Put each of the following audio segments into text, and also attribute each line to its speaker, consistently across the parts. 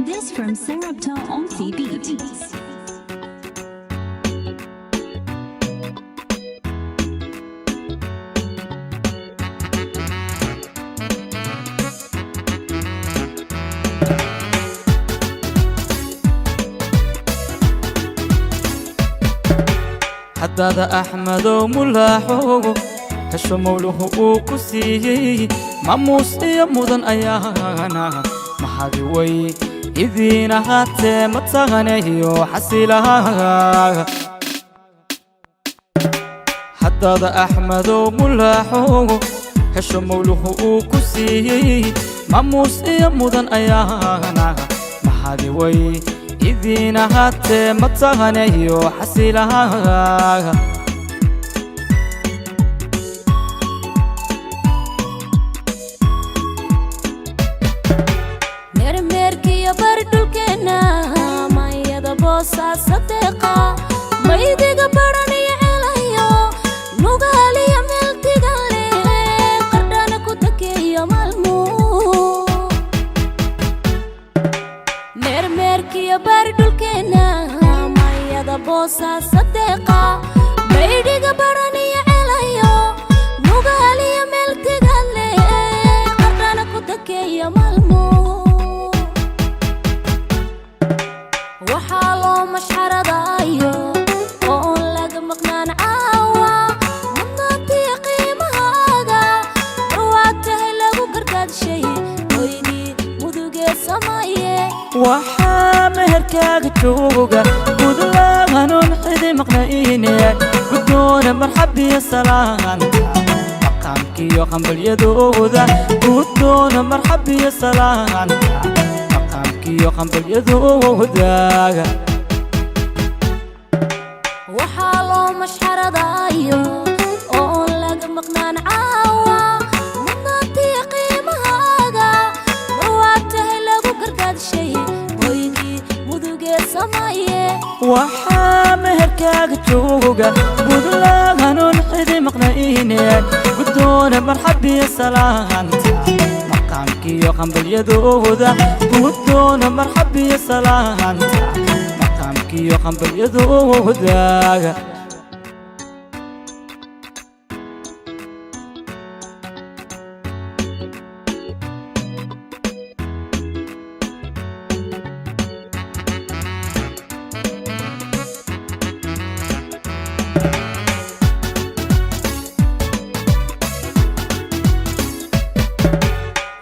Speaker 1: This from Sarepta on CBT.
Speaker 2: حداد أحمد وملاحو هشو مولوه وكسيي ماموس يا مدن أيانا محادي وي إذين هاتي متغنيه وحسيلها حداد أحمد وملاحو هشو مولوه وكسيي ماموس يا مدن أيانا محادي وي إذين هاتي متغنيه وحسيلها
Speaker 3: مرمركي يا بردلكنا ما يدا بوسا صديقة ما يدق براني عليو نوغالي يا ملتي غالي قردانا كتكي يا مالمو مرمركي يا بردلكنا ما يدا بوسا صديقة ما يدق براني عليو نوغالي يا ملتي غالي قردانا كتكي يا مالمو وحالو مشحردايو oon laga maqnaan caawa mudnaantii qiimahaaga dhawaad tahay lagu gargaadshay hoydii mudugee samaye
Speaker 2: waxaa meherkaaga jooga gudlaahanuun xidi maqnayne guddoona marxab iyo salaanta maqaamkiyo qambalyadooda guddoona marxab iyo salaanta مقامكيو قمبليدوداغا
Speaker 3: وحالو مشحردايو oon laga maqnaan caawa mudnaantii qiimahaaga dhawaad tahay lagu gargaadshay hoygii mudugee samaye
Speaker 2: waxaa meherkaaga jooga gudlaahanuun xidi maqnayne guddoona marxab iyo salaanta مقامكيو قمبليدودا guddoona marxab iyo salaanta maqaamkiyo qambalyadooda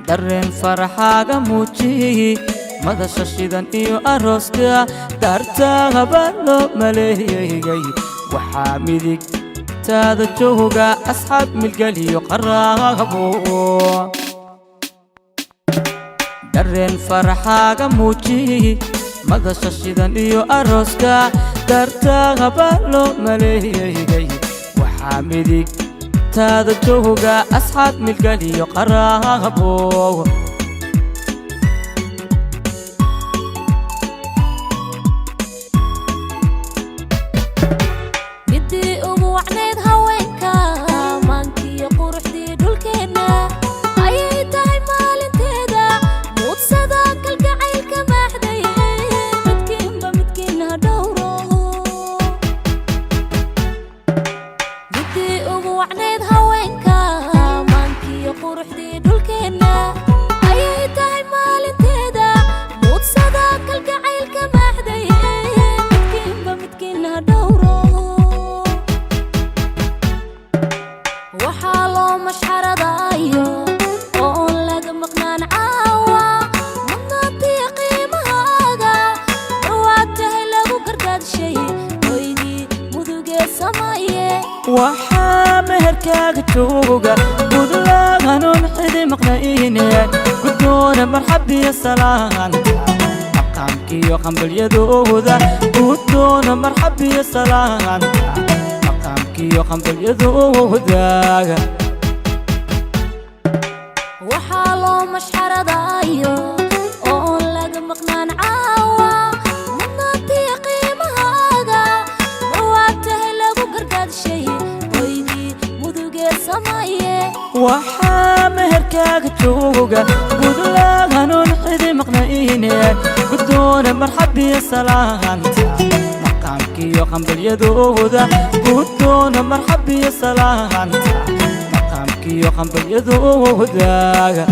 Speaker 2: dareen farxaaga muujiyi madasha shidan iyo arooska daartaagaba loo maleeyay waxaa midigtaada jooga asxaab milgaliyo qaraabo dareen farxaaga muujiyi madasha shidan iyo arooska daartaagaba loo maleeyay waxaa midig taada jooga asxaab milgaliyo qaraabo
Speaker 3: midii ugu wacnayd haweenka maankiyo quruxdii dhulkeena ayay tahay maalinteeda muudsada kalgacaylka maaxday midkiinba midkiina dhowro midii ugu wacnayd haweenka maankiyo quruxdii dhulkeena ayay tahay maalinteeda muudsada kalgacaylka maaxday midkiinba midkiina dhowro وحالو مشحردايو oon laga maqnaan caawa mudnaantii qiimahaaga dhawaad tahay lagu gargaadshay hoydii mudugee samaye
Speaker 2: waxaa meherkaaga jooga gudlaahanuun xidi maqnayne guddoona marxab iyo salaanta maqaamkiyo qambalyadooda guddoona marxab iyo salaanta مقامكيو قمبليدوداغا
Speaker 3: وحالو مشحردايو oon laga maqnaan caawa mudnaantii qiimahaaga dhawaad tahay lagu gargaadshay hoydii mudugee samaye
Speaker 2: waxaa meherkaaga jooga gudlaahanuun xidi maqnayne مرحب يا سلام مقامكي وقنبل يدودا قدونا مرحب يا سلام مقامكي وقنبل يدودا